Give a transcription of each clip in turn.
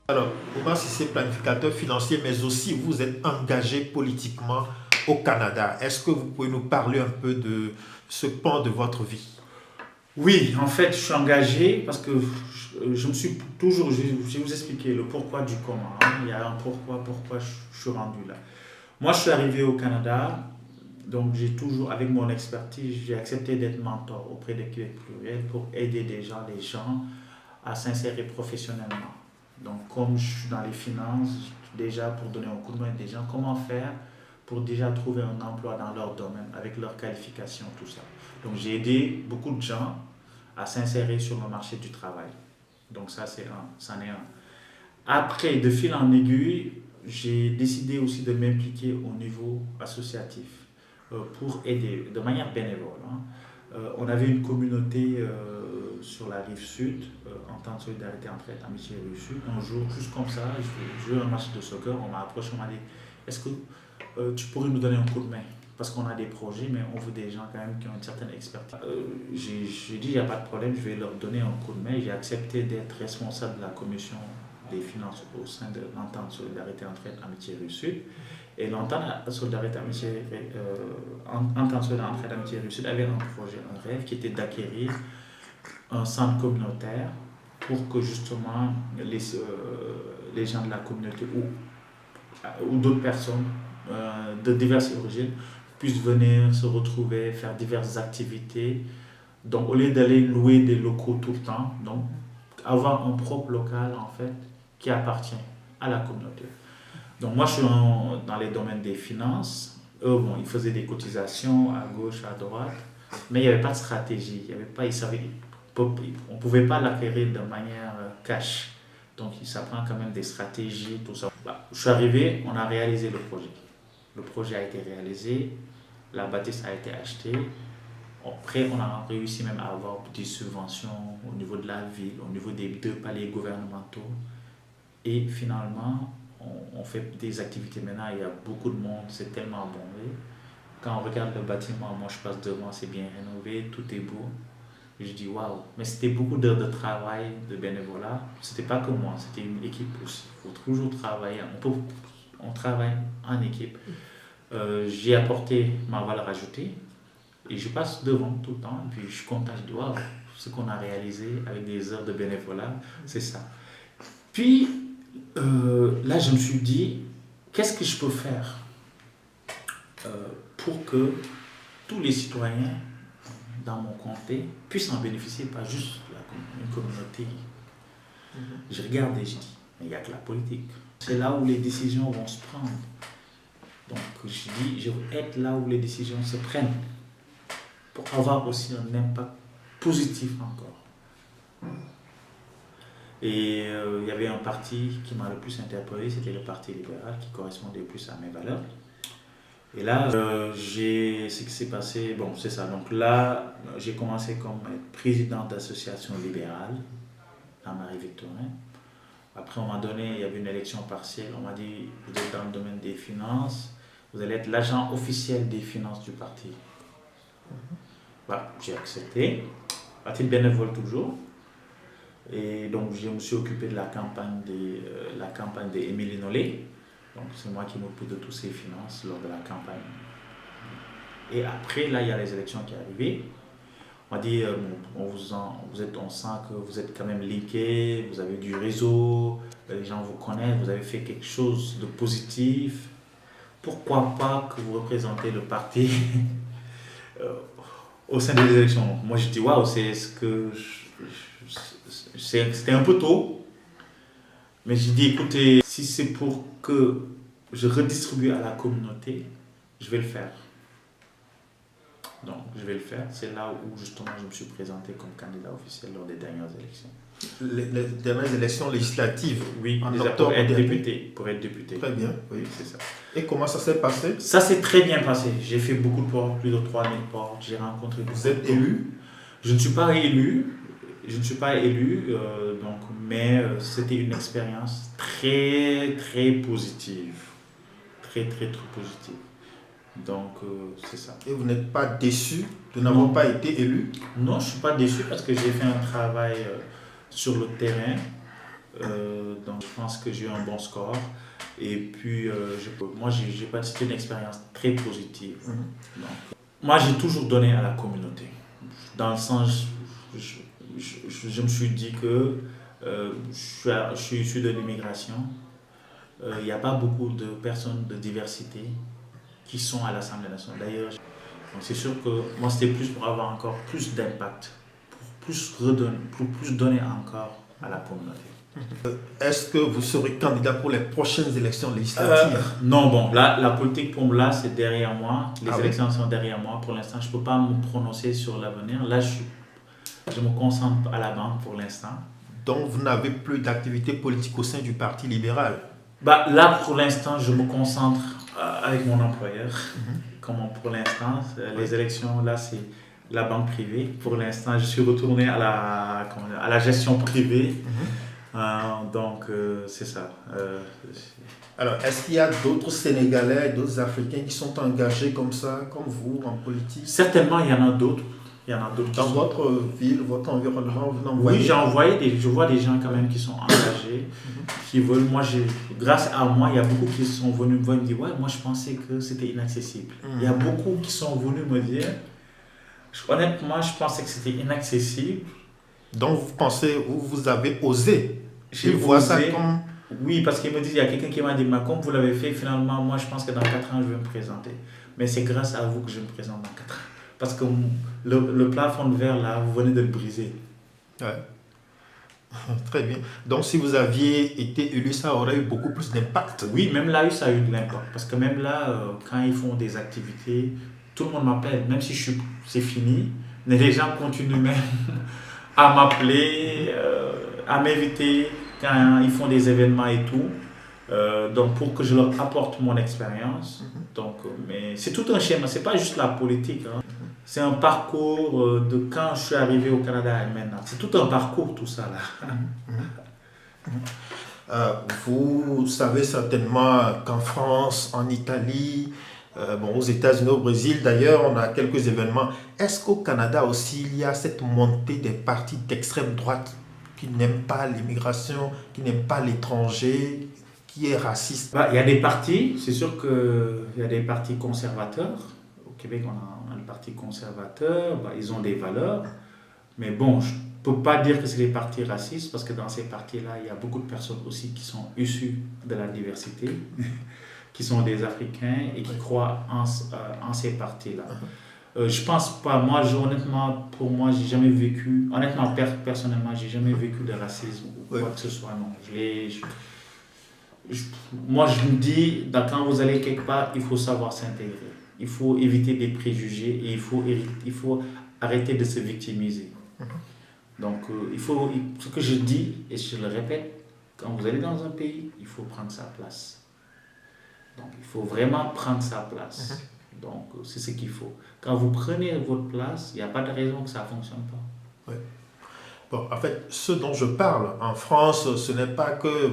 Alors, Omar Cissé, planificateur financier, mais aussi vous êtes engagé politiquement au Canada. Est-ce que vous pouvez nous parler un peu de ce pan de votre vie? Oui, en fait, je suis engagé parce que je me suis toujours, je vais vous expliquer le pourquoi du comment, hein. Il y a un pourquoi je suis rendu là. Moi, je suis arrivé au Canada, donc j'ai toujours, avec mon expertise, j'ai accepté d'être mentor auprès des Québec pluriel pour aider les gens à s'insérer professionnellement. Donc, comme je suis dans les finances, déjà pour donner un coup de main des gens, comment faire pour déjà trouver un emploi dans leur domaine avec leur qualification, tout ça. Donc, j'ai aidé beaucoup de gens à s'insérer sur le marché du travail. Donc, ça, c'en est un. Après, de fil en aiguille, j'ai décidé aussi de m'impliquer au niveau associatif pour aider de manière bénévole, hein. On avait une communauté sur la rive sud, en temps de solidarité entre amitié rive sud. Un jour, juste comme ça, je jouais un match de soccer, on m'a approché, on m'a dit, est-ce que tu pourrais nous donner un coup de main? Parce qu'on a des projets, mais on veut des gens quand même qui ont une certaine expertise. J'ai dit, il n'y a pas de problème, je vais leur donner un coup de main. J'ai accepté d'être responsable de la commission des finances au sein de l'entente solidarité entre amitié rive sud. Et l'entente solidarité amitié, entente solidarité entre amitié rive sud avait un projet, un rêve qui était d'acquérir un centre communautaire pour que justement les gens de la communauté ou d'autres personnes de diverses origines puissent venir se retrouver, faire diverses activités. Donc, au lieu d'aller louer des locaux tout le temps, donc avoir un propre local en fait qui appartient à la communauté. Donc, moi, je suis dans les domaines des finances. Eux, bon, ils faisaient des cotisations à gauche, à droite, mais il n'y avait pas de stratégie. Il y avait pas, ils savaient, on ne pouvait pas l'acquérir de manière cash. Donc, ça prend quand même des stratégies, tout ça. Bah, je suis arrivé, on a réalisé le projet. Le projet a été réalisé, la bâtisse a été achetée. Après, on a réussi même à avoir des subventions au niveau de la ville, au niveau des deux paliers gouvernementaux. Et finalement, on fait des activités maintenant, il y a beaucoup de monde, c'est tellement bon. Quand on regarde le bâtiment, moi je passe devant, c'est bien rénové, tout est beau. Je dis waouh, mais c'était beaucoup d'heures de travail, de bénévolat. C'était pas que moi, c'était une équipe aussi. Il faut toujours travailler, on travaille en équipe. J'ai apporté ma valeur ajoutée et je passe devant tout le temps. Et puis je suis content, je dis waouh, ce qu'on a réalisé avec des heures de bénévolat, c'est ça. Puis là, je me suis dit, qu'est-ce que je peux faire pour que tous les citoyens dans mon comté puissent en bénéficier, pas juste une communauté. Je regarde et je dis, mais il n'y a que la politique. C'est là où les décisions vont se prendre. Donc je dis, je veux être là où les décisions se prennent pour avoir aussi un impact positif encore. Et il y avait un parti qui m'a le plus interpellé, c'était le Parti libéral, qui correspondait plus à mes valeurs. Et là, ce qui s'est passé, bon, c'est ça. Donc là, j'ai commencé comme président d'association libérale à Marie-Victorin. Après, on m'a donné, il y avait une élection partielle. On m'a dit, vous êtes dans le domaine des finances, vous allez être l'agent officiel des finances du parti. Bah, j'ai accepté, à titre bénévole toujours. Et donc, je me suis occupé de la campagne d'Émilie Nollet. Donc, c'est moi qui m'occupe de toutes ces finances lors de la campagne. Et après, là, il y a les élections qui sont arrivées. On m'a dit, on sent que vous êtes quand même linké, vous avez du réseau, les gens vous connaissent, vous avez fait quelque chose de positif. Pourquoi pas que vous représentez le parti au sein des élections? Moi, je dis, waouh, c'était un peu tôt. Mais j'ai dit, écoutez, si c'est pour que je redistribue à la communauté, je vais le faire. Donc, je vais le faire. C'est là où, justement, je me suis présenté comme candidat officiel lors des dernières élections. Les dernières élections législatives, oui, en octobre pour être député. Pour être député. Très bien, oui, c'est ça. Et comment ça s'est passé? Ça s'est très bien passé. J'ai fait beaucoup de portes, plus de 3000 portes. J'ai rencontré beaucoup. Vous êtes élu? Je ne suis pas élu. Mais c'était une expérience très, très positive. Très, très, très positive. Donc, c'est ça. Et vous n'êtes pas déçu de n'avoir pas été élu? Non, je ne suis pas déçu parce que j'ai fait un travail sur le terrain Donc je pense que j'ai eu un bon score. Et puis, moi, j'ai pas c'était une expérience très positive. Donc, moi, j'ai toujours donné à la communauté. Dans le sens, je me suis dit que je suis issu de l'immigration. Il n'y a pas beaucoup de personnes de diversité qui sont à l'Assemblée nationale. D'ailleurs, donc c'est sûr que moi, c'était plus pour avoir encore plus d'impact, pour plus donner encore à la communauté. Est-ce que vous serez candidat pour les prochaines élections législatives? Non, bon, là, la politique pour moi, là, c'est derrière moi. Les Ah oui. élections sont derrière moi. Pour l'instant, je ne peux pas me prononcer sur l'avenir. Là, je me concentre à la banque pour l'instant. Donc, vous n'avez plus d'activité politique au sein du Parti libéral? Bah, là, pour l'instant, je me concentre avec mon employeur. Comme pour l'instant, les élections, là, c'est la banque privée. Pour l'instant, je suis retourné à la gestion privée. Donc, c'est ça. Alors, est-ce qu'il y a d'autres Sénégalais, d'autres Africains qui sont engagés comme ça, comme vous, en politique? Certainement, il y en a d'autres. Dans votre ville, votre environnement, vous en voyez? Oui, je vois des gens quand même qui sont engagés, qui veulent. Grâce à moi, il y a beaucoup qui sont venus me dire, ouais, moi je pensais que c'était inaccessible. Il y a beaucoup qui sont venus me dire, honnêtement, je pensais que c'était inaccessible. Donc, vous avez osé? J'ai vois osé. ça comme... Oui, parce qu'ils me disent, il y a quelqu'un qui m'a dit, mais comme vous l'avez fait, finalement, moi je pense que dans 4 ans, je vais me présenter. Mais c'est grâce à vous que je me présente dans 4 ans. Parce que le plafond de verre, là, vous venez de le briser. Ouais. Très bien. Donc, si vous aviez été élu, ça aurait eu beaucoup plus d'impact. Oui, même là, ça a eu de l'impact. Parce que même là, quand ils font des activités, tout le monde m'appelle. Même si c'est fini, mais les gens continuent même à m'appeler, à m'inviter quand ils font des événements et tout. Donc pour que je leur apporte mon expérience. Donc, mais c'est tout un schéma, c'est pas juste la politique. C'est un parcours de quand je suis arrivé au Canada et maintenant. C'est tout un parcours, tout ça là. Vous savez certainement qu'en France, en Italie, aux États-Unis, au Brésil, d'ailleurs, on a quelques événements. Est-ce qu'au Canada aussi, il y a cette montée des partis d'extrême droite qui n'aiment pas l'immigration, qui n'aiment pas l'étranger, qui est raciste? Il y a des partis, c'est sûr qu'il y a des partis conservateurs. Au Québec, on a le parti conservateur, ils ont des valeurs. Mais bon, je ne peux pas dire que c'est des partis racistes parce que dans ces partis-là, il y a beaucoup de personnes aussi qui sont issues de la diversité, qui sont des Africains et qui croient en ces partis-là. Je pense pas, moi, honnêtement, pour moi, j'ai jamais vécu, honnêtement, personnellement, j'ai jamais vécu de racisme ou quoi que ce soit, non. Moi, je me dis, quand vous allez quelque part, il faut savoir s'intégrer. Il faut éviter des préjugés et il faut arrêter de se victimiser. Donc, ce que je dis, et je le répète, quand vous allez dans un pays, il faut prendre sa place. Donc, il faut vraiment prendre sa place. Donc, c'est ce qu'il faut. Quand vous prenez votre place, il n'y a pas de raison que ça ne fonctionne pas. Oui. Bon, en fait, ce dont je parle en France, ce n'est pas que,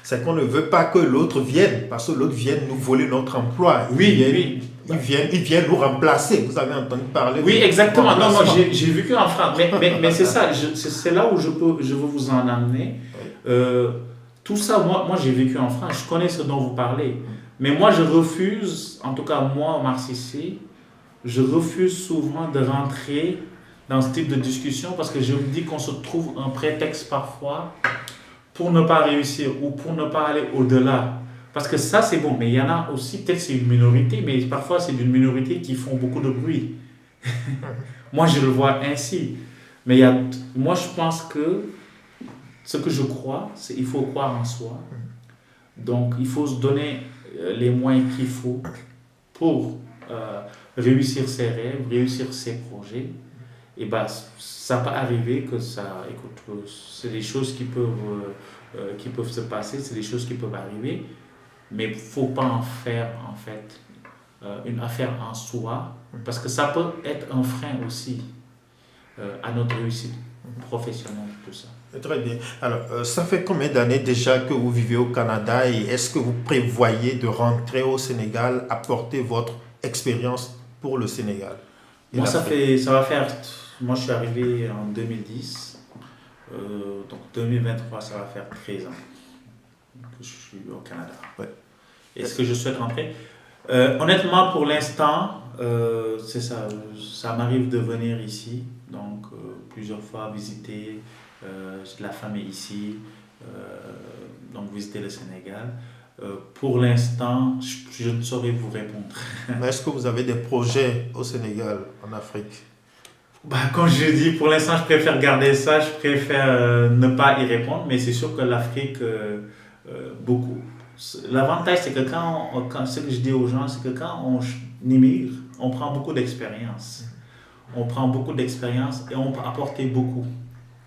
c'est qu'on ne veut pas que l'autre vienne, parce que l'autre vienne nous voler notre emploi. Oui. Il vient nous remplacer. Vous avez entendu parler? Oui, exactement. Non, j'ai vécu en France. Mais c'est ça, c'est là où je veux vous en amener. Tout ça, moi j'ai vécu en France. Je connais ce dont vous parlez. Mais moi, je refuse, en tout cas moi, Omar Cissé, je refuse souvent de rentrer dans ce type de discussion parce que je me dis qu'on se trouve un prétexte parfois pour ne pas réussir ou pour ne pas aller au-delà. Parce que ça, c'est bon, mais il y en a aussi, peut-être c'est une minorité, mais parfois c'est d'une minorité qui font beaucoup de bruit. Moi, je le vois ainsi. Mais moi, je pense que ce que je crois, c'est qu'il faut croire en soi. Donc, il faut se donner les moyens qu'il faut pour réussir ses rêves, réussir ses projets. Et ça peut arriver que c'est des choses qui peuvent se passer, c'est des choses qui peuvent arriver, mais il ne faut pas en faire en fait une affaire en soi, parce que ça peut être un frein aussi à notre réussite professionnelle, tout ça. Très bien. Alors, ça fait combien d'années déjà que vous vivez au Canada et est-ce que vous prévoyez de rentrer au Sénégal, apporter votre expérience pour le Sénégal? Moi, moi, je suis arrivé en 2010. Donc 2023, ça va faire 13 ans que je suis au Canada. Ouais. Est-ce que je souhaite rentrer? Honnêtement, pour l'instant, c'est ça. Ça m'arrive de venir ici, donc plusieurs fois visiter. J'ai de la famille ici, donc visiter le Sénégal. Pour l'instant, je ne saurais vous répondre. Mais est-ce que vous avez des projets au Sénégal, en Afrique? Bah, comme je dis, pour l'instant, je préfère garder ça, je préfère ne pas y répondre, mais c'est sûr que l'Afrique, beaucoup. L'avantage, c'est que ce que je dis aux gens, c'est que quand on immigre, on prend beaucoup d'expérience. On prend beaucoup d'expérience et on peut apporter beaucoup.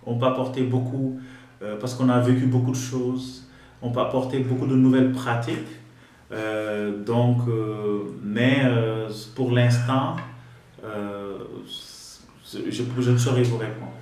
On peut apporter beaucoup parce qu'on a vécu beaucoup de choses. On peut apporter beaucoup de nouvelles pratiques. Mais pour l'instant, je ne saurais vous répondre.